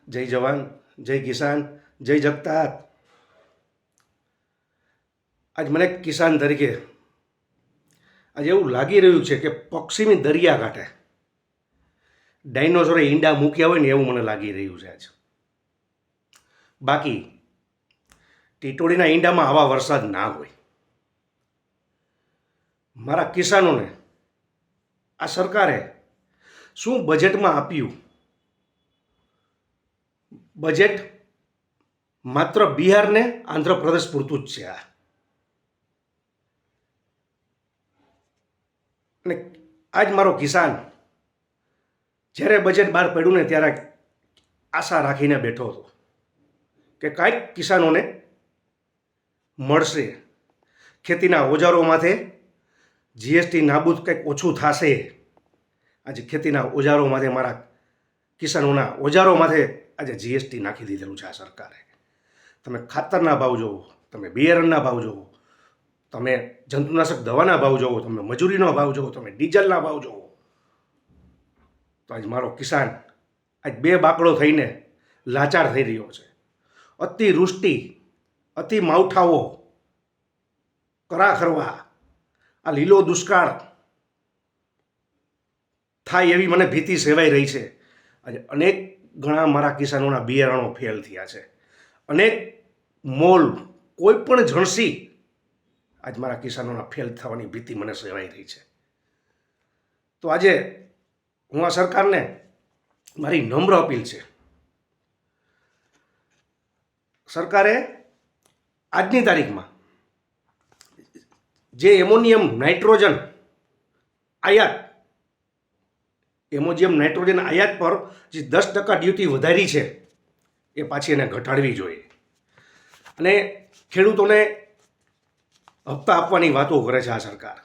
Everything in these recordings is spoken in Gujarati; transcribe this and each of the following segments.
જય જવાન, જય કિસાન, જય જગતાત. આજ મને કિસાન તરીકે આજે એવું લાગી રહ્યું છે કે પશ્ચિમી દરિયાકાંઠે ડાયનોસોરે ઈંડા મૂક્યા હોય ને એવું મને લાગી રહ્યું છે આજ. બાકી ટીટોડીના ઈંડામાં આવા વરસાદ ના હોય. મારા કિસાનોને આ સરકારે શું બજેટમાં આપ્યું? બજેટ માત્ર બિહાર ને આંધ્રપ્રદેશ પૂરતું જ છે. અને આજ મારો કિસાન જ્યારે બજેટ બહાર પડ્યું ને ત્યારે આશા રાખીને બેઠો હતો કે કાંઈક કિસાનોને મળશે. ખેતીના ઓજારોમાંથી જીએસટી નાબૂદ કંઈક ઓછું થશે. આજે ખેતીના ઓજારોમાંથી મારા કિસાનોના ઓજારોમાંથી આજે જીએસટી નાખી દીધેલું છે આ સરકારે. તમે ખાતરના ભાવ જોવો, તમે બિયારણના ભાવ જોવો, તમે જંતુનાશક દવાના ભાવ જોવો, તમે મજૂરીનો ભાવ જોવો, તમે ડીઝલના ભાવ જોવો, તો આજ મારો કિસાન આજ બે બાકડો થઈને લાચાર થઈ રહ્યો છે. અતિવૃષ્ટિ, અતિ માવઠાઓ, કરાખરવા, આ લીલો દુષ્કાળ થાય એવી મને ભીતિ સેવાઈ રહી છે. આજે અનેક ઘણા મારા કિસાનોના બિયારણો ફેલ થયા છે. અનેક મોલ, કોઈ પણ જણસી આજ મારા કિસાનોના ફેલ થવાની ભીતિ મને સેવાઈ રહી છે. તો આજે હું આ સરકારને મારી નમ્ર અપીલ છે. સરકારે આજની તારીખમાં જે એમોનિયમ નાઇટ્રોજન આયાત પર જે 10% ડ્યુટી વધારી છે એ પાછી એને ઘટાડવી જોઈએ. અને ખેડૂતોને હપ્તા આપવાની વાતો કરે છે આ સરકાર.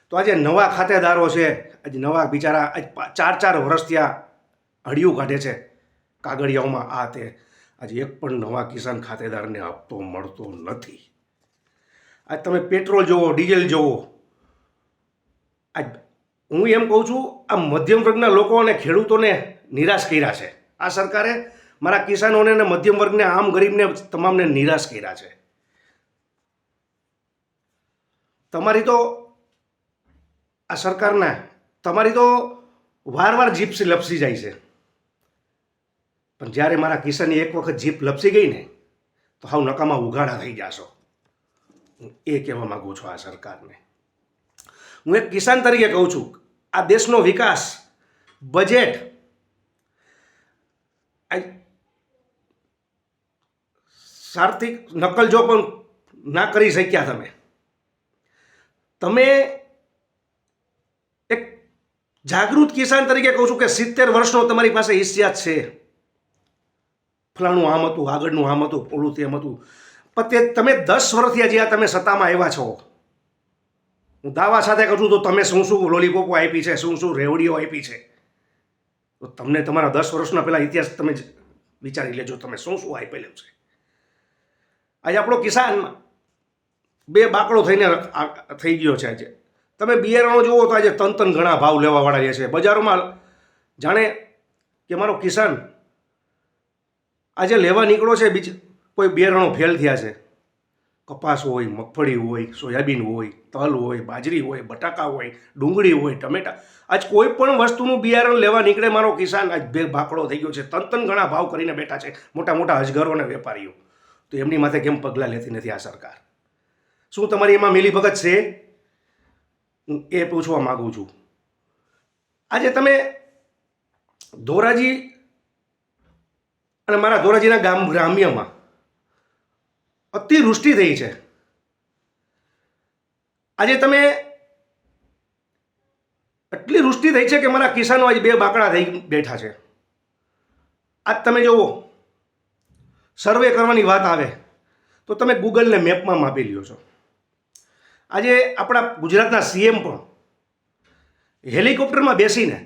તો આજે નવા ખાતેદારો છે, આજે નવા બિચારા આજ 4 વર્ષથી આ હડિયું કાઢે છે કાગળિયાઓમાં આ તે. આજે એક પણ નવા કિસાન ખાતેદારને હપ્તો મળતો નથી. આજ તમે પેટ્રોલ જોવો, ડીઝલ જોવો. આજ હું એમ કહું છું, આ મધ્યમ વર્ગના લોકો અને ખેડૂતોને નિરાશ કર્યા છે આ સરકારે. મારા કિસાનોને અને મધ્યમ વર્ગને, આમ ગરીબને, તમામને નિરાશ કર્યા છે. તમારી તો આ સરકારના તમારી તો વાર જીપ લપસી જાય છે, પણ જ્યારે મારા કિસાનની એક વખત જીપ લપસી ગઈ ને તો હાવ નકામા ઉઘાડા થઈ જાશો. હું એ કહેવા માગું છું આ સરકારને. હું એક કિસાન તરીકે કહું છું, આ દેશનો વિકાસ બજેટ સાર્થિક નકલ જો પણ ના કરી શક્યા તમે એક જાગૃત કિસાન તરીકે કહું છું કે 70 વર્ષનો તમારી પાસે ઇતિહાસ છે. ફલાણું આમ હતું, આગળનું આમ હતું, ઓલું તેમ હતું, પણ તમે 10 વર્ષથી હજી આ તમે સત્તામાં આવ્યા છો. હું દાવા સાથે કહું છું તો તમે શું લોલીપોપો આપી છે, શું રેવડીઓ આપી છે. તો તમને તમારા 10 વર્ષના પહેલા ઇતિહાસ તમે વિચારી લેજો, તમે શું આપેલું છે. આજે આપણો કિસાન બે બાકડો થઈને થઈ ગયો છે. આજે તમે બિયારણો જુઓ તો આજે તન ઘણા ભાવ લેવાવાળા જે છે બજારોમાં. જાણે કે મારો કિસાન આજે લેવા નીકળો છે, કોઈ બિયારણો ફેલ થયા છે. કપાસ હોય, મગફળી હોય, સોયાબીન હોય, તલ હોય, બાજરી હોય, બટાકા હોય, ડુંગળી હોય, ટમેટા, આજ કોઈ પણ વસ્તુનું બિયારણ લેવા નીકળે મારો કિસાન આજ બે બાકડો થઈ ગયો છે. તન ઘણા ભાવ કરીને બેઠા છે મોટા મોટા અજગરો અને વેપારીઓ. તો એમની માથે કેમ પગલાં લેતી નથી આ સરકાર? શું તમારી એમાં મિલીભગત છે? હું એ પૂછવા માગું છું. આજે તમે ધોરાજી અને મારા ધોરાજીના ગ્રામ્યમાં અતિવૃષ્ટિ થઈ છે. આજે તમે એટલી વૃષ્ટિ થઈ છે કે મારા કિસાનો આજે બે બાકડા થઈ બેઠા છે. આજ તમે જુઓ, સર્વે કરવાની વાત આવે તો તમે ગૂગલને મેપમાં માપી લ્યો છો. આજે આપણા ગુજરાતના સીએમ પણ હેલિકોપ્ટરમાં બેસીને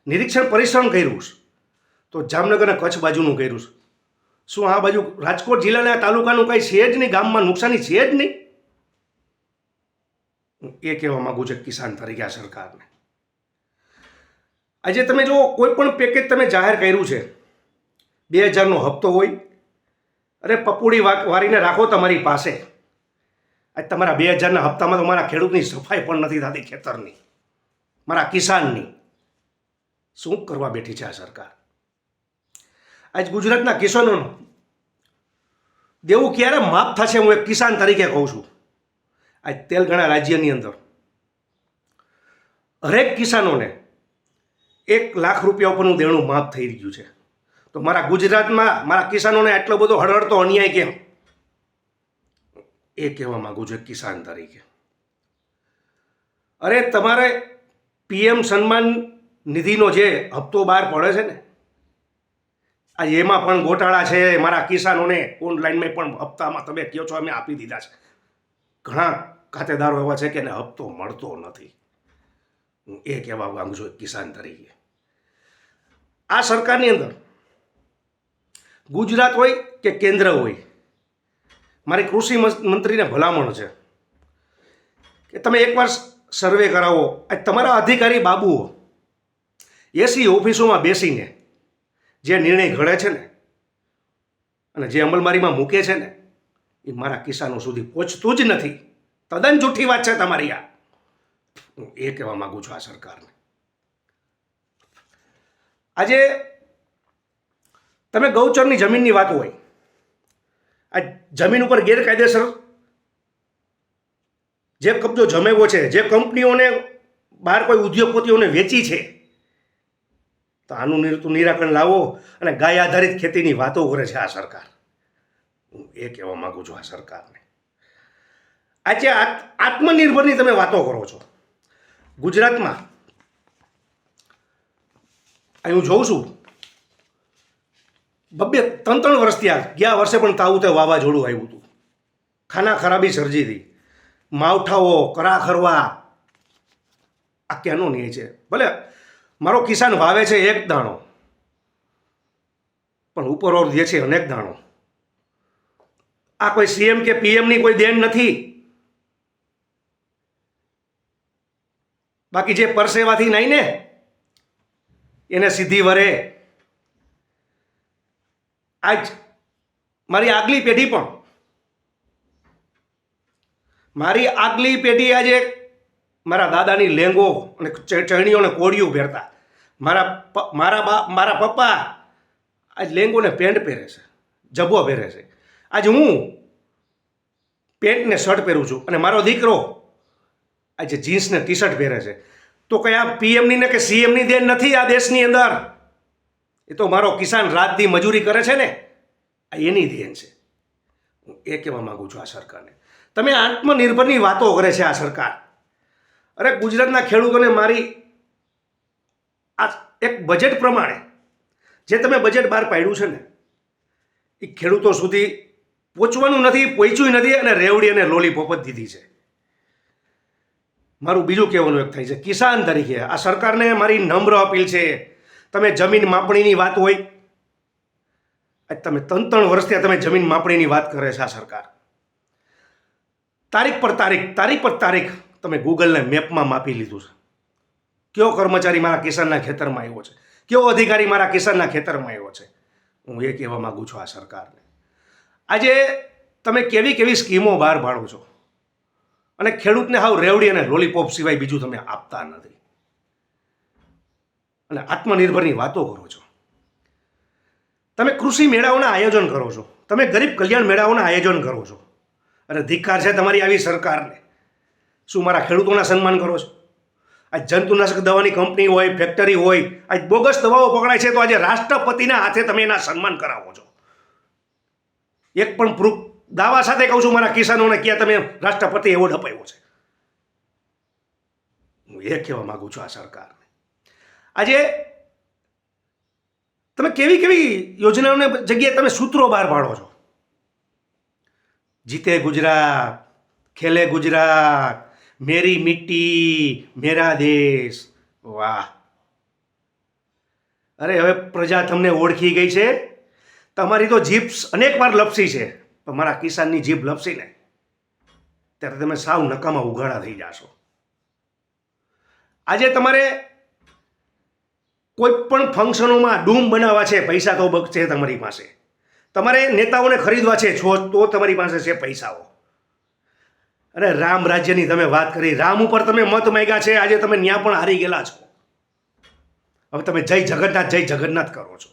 નિરીક્ષણ પરિશ્રમ કર્યું છે. તો જામનગર અને કચ્છ બાજુનું કર્યું છે. શું આ બાજુ રાજકોટ જિલ્લાના તાલુકાનું કંઈ છે જ નહીં? ગામમાં નુકસાની છે જ નહીં? હું એ કહેવા માગું છું કિસાન તરીકે આ સરકારને. આજે તમે જો કોઈ પણ પેકેજ તમે જાહેર કર્યું છે 2000નો હપ્તો હોય. અરે પપુડી વારીને રાખો તમારી પાસે. આજ તમારા 2000ના હપ્તામાં તો મારા ખેડૂતની સફાઈ પણ નથી થતી, ખેતરની, મારા કિસાનની. શું કરવા બેઠી છે આ સરકાર? આજ ગુજરાતના કિસાનોનું દેવું ક્યારે માફ થશે? હું એક કિસાન તરીકે કહું છું. આજ તેલંગાણા રાજ્યની અંદર હરેક કિસાનોને 1 લાખ રૂપિયા ઉપરનું દેણું માફ થઈ રહ્યું છે. તો મારા ગુજરાતમાં મારા કિસાનોને આટલો બધો હળહળતો અન્યાય કેમ? એ કહેવા માંગુ છું એક કિસાન તરીકે. અરે તમારે પીએમ સન્માન નિધિનો જે હપ્તો બહાર પડે છે ને, આજે એમાં પણ ગોટાળા છે. મારા કિસાનોને ઓનલાઈનમાં પણ હપ્તામાં તમે કહો છો અમે આપી દીધા છે. ઘણા ખાતેદારો એવા છે કે એને હપ્તો મળતો નથી. હું એ કહેવા માંગુ છું એક કિસાન તરીકે. આ સરકારની અંદર ગુજરાત હોય કે કેન્દ્ર હોય, મારી કૃષિ મંત્રીને ભલામણ છે કે તમે એકવાર સર્વે કરાવો. તમારા અધિકારી બાબુઓ 80 ઓફિસોમાં બેસીને જે નિર્ણય ઘડે છે ને અને જે અમલવારીમાં મૂકે છે ને, એ મારા કિસાનો સુધી પહોંચતું જ નથી. તદ્દન જૂઠી વાત છે તમારી આ. હું એ કહેવા માંગુ છું આ સરકારને. આજે તમે ગૌચરની જમીનની વાત હોય, આ જમીન ઉપર ગેરકાયદેસર જે કબજો જમેવો છે, જે કંપનીઓને બહાર કોઈ ઉદ્યોગપતિઓને વેચી છે, તો આનું નિરાકરણ લાવો. અને ગાય આધારિત ખેતીની વાતો કરે છે આ સરકાર. હું એ કહેવા માંગુ છું આ સરકારને. આજે આત્મનિર્ભરની તમે વાતો કરો છો. ગુજરાતમાં હું જોઉં છું 2-3 વર્ષ થયા. ગયા વર્ષે પણ તાવું તે વાવાઝોડું આવ્યું હતું, ખાના ખરાબી સર્જી હતી, માવઠાઓ, કરાખરવા. આ ક્યાંનો ન્યાય છે? ભલે મારો કિસાન વાવે છે 1 દાણો, પણ ઉપરઓર જે છે અનેક દાણો. આ કોઈ સીએમ કે પીએમની કોઈ દેન નથી. બાકી જે પરસેવાથી નહીં ને એને સીધી વરે. આજ મારી આગલી પેઢી આજે મારા દાદાની લેંગો અને ચરણીઓને કોડિયું પહેરતા. મારા પપ્પા આજ લેંગોને પેન્ટ પહેરે છે, જબ્બો પહેરે છે. આજે હું પેન્ટ ને શર્ટ પહેરું છું અને મારો દીકરો આજે જીન્સ ને ટી શર્ટ પહેરે છે. તો કઈ આ પીએમની ને કે સીએમની દેન નથી આ દેશની અંદર. એ તો મારો કિસાન રાતની મજૂરી કરે છે ને, આ એની દેન છે. હું એ કહેવા માંગુ છું આ સરકારને. તમે આત્મનિર્ભરની વાતો કરે છે આ સરકાર. અરે ગુજરાતના ખેડૂતોને મારી આ એક બજેટ પ્રમાણે જે તમે બજેટ બહાર પાડ્યું છે ને, એ ખેડૂતો સુધી પહોંચવાનું નથી, પહોંચ્યું નથી, અને રેવડી અને લોલીપોપ જ દીધી છે. મારું બીજું કહેવાનું એક થાય છે કિસાન તરીકે આ સરકારને મારી નમ્ર અપીલ છે. તમે જમીન માપણીની વાત હોય, તમે 3 વર્ષથી તમે જમીન માપણીની વાત કરે છે આ સરકાર. તારીખ પર તારીખ તમે ગૂગલને મેપમાં માપી લીધું છે. કયો કર્મચારી મારા કિસાનના ખેતરમાં આવ્યો છે, કયો અધિકારી મારા કિસાનના ખેતરમાં આવ્યો છે. હું એ કહેવા માગું છું આ સરકારને. આજે તમે કેવી સ્કીમો બહાર પાડો છો અને ખેડૂતને હાવ રેવડી અને લોલીપોપ સિવાય બીજું તમે આપતા નથી. અને આત્મનિર્ભરની વાતો કરો છો. તમે કૃષિ મેળાઓના આયોજન કરો છો, તમે ગરીબ કલ્યાણ મેળાઓના આયોજન કરો છો. અને ધિક્કાર છે તમારી આવી સરકારને. શું મારા ખેડૂતોના સન્માન કરો છો? આ જંતુનાશક દવાની કંપની હોય, ફેક્ટરી હોય, આજ બોગસ દવાઓ પકડાય છે, તો આજે રાષ્ટ્રપતિના હાથે તમે એના સન્માન કરાવો છો. એક પણ પ્રૂફ દાવા સાથે કહું છું મારા કિસાનોને ક્યાં તમે રાષ્ટ્રપતિ એવોર્ડ અપાયો છે. હું એ કહેવા માંગુ છું આ સરકારને. આજે તમે કેવી યોજનાઓને જગ્યાએ તમે સૂત્રો બહાર પાડો છો. જીતે ગુજરાત, ખેલે ગુજરાત, મેરી મિટ્ટી મેરા દેશ. વાહ! અરે હવે પ્રજા તમને ઓળખી ગઈ છે. તમારી તો જીભ અનેક વાર લપસી છે, પણ મારા કિસાનની જીભ લપસી ને ત્યારે તમે સાવ નકામા ઉઘાડા થઈ જાશો. આજે તમારે કોઈ પણ ફંક્શનોમાં ડૂમ બનાવવા છે, પૈસા તો છે તમારી પાસે. તમારે નેતાઓને ખરીદવા છે તો તમારી પાસે છે પૈસાઓ. અરે રામ રાજ્યની તમે વાત કરી, રામ ઉપર તમે મત માંગ્યા છે, આજે તમે ત્યાં પણ હારી ગયેલા છો. હવે તમે જય જગન્નાથ કરો છો.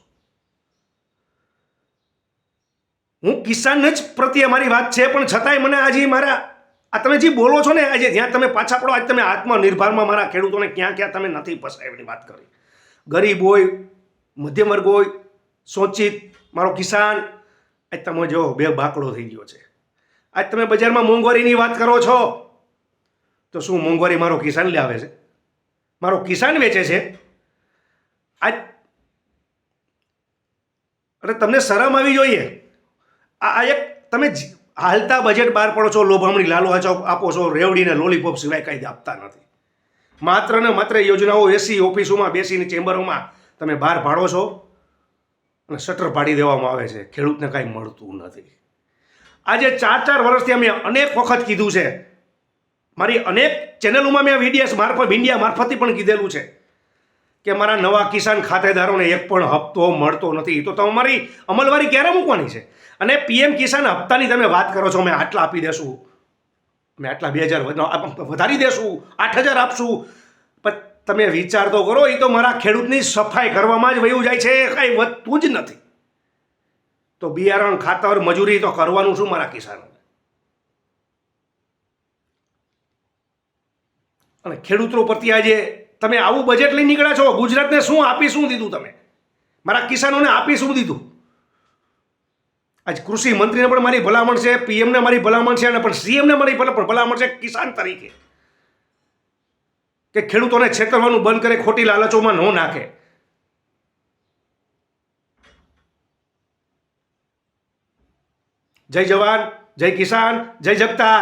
હું કિસાન જ પ્રત્યે મારી વાત છે, પણ છતાંય મને આજે મારા આ તમે જે બોલો છો ને, આજે જ્યાં તમે પાછા પડો, આજે તમે આત્મનિર્ભરમાં મારા ખેડૂતોને ક્યાં ક્યાં તમે નથી ફસાયની વાત કરી. ગરીબ હોય, મધ્યમ વર્ગ હોય, શોષિત, મારો કિસાન, આજ તમે જો બે બાકડો થઈ ગયો છે. આજ તમે બજારમાં મોંઘવારીની વાત કરો છો, તો શું મોંઘવારી મારો કિસાન લાવે છે? મારો કિસાન વેચે છે. આજ અરે તમને શરમ આવી જોઈએ. આ એક તમે હાલતા બજેટ બહાર પડો છો, લોભામણી લાલો આપો છો, રેવડીને લોલીપોપ સિવાય કાંઈ આપતા નથી. માત્ર ને માત્ર યોજનાઓ એસી ઓફિસોમાં બેસીને ચેમ્બરોમાં તમે બહાર પાડો છો અને શટર પાડી દેવામાં આવે છે. ખેડૂતને કાંઈ મળતું નથી. આજે 4 વર્ષથી અમે અનેક વખત કીધું છે, મારી અનેક ચેનલોમાં મેં મીડિયા મારફતથી પણ કીધેલું છે કે મારા નવા કિસાન ખાતેદારોને એક પણ હપ્તો મળતો નથી. તો તમારી અમલવારી ક્યારે મૂકવાની છે? અને પીએમ કિસાન હપ્તાની તમે વાત કરો છો, અમે આટલા આપી દેશું, અમે આટલા 2000 વધારી દેશું, 8000 આપશું. પણ તમે વિચાર તો કરો, એ તો મારા ખેડૂતની સફાઈ કરવામાં જ વયું જાય છે, કાંઈ વધતું જ નથી. તો બિયારણ, ખાતર, મજૂરી તો કરવાનું શું મારા કિસાનોને? અને ખેડૂતો પ્રત્યે આજે તમે આવું બજેટ લઈ નીકળ્યા છો. ગુજરાતને શું આપી શું દીધું તમે? મારા કિસાનોને આપી શું દીધું? આજ કૃષિ મંત્રીને પણ મારી ભલામણ છે, પીએમને મારી ભલામણ છે, અને પણ સીએમને મારી ભલામણ છે કિસાન તરીકે કે ખેડૂતોને છેતરવાનું બંધ કરે, ખોટી લાલચોમાં ન નાખે. જય જવાન, જય કિસાન, જય જગતા.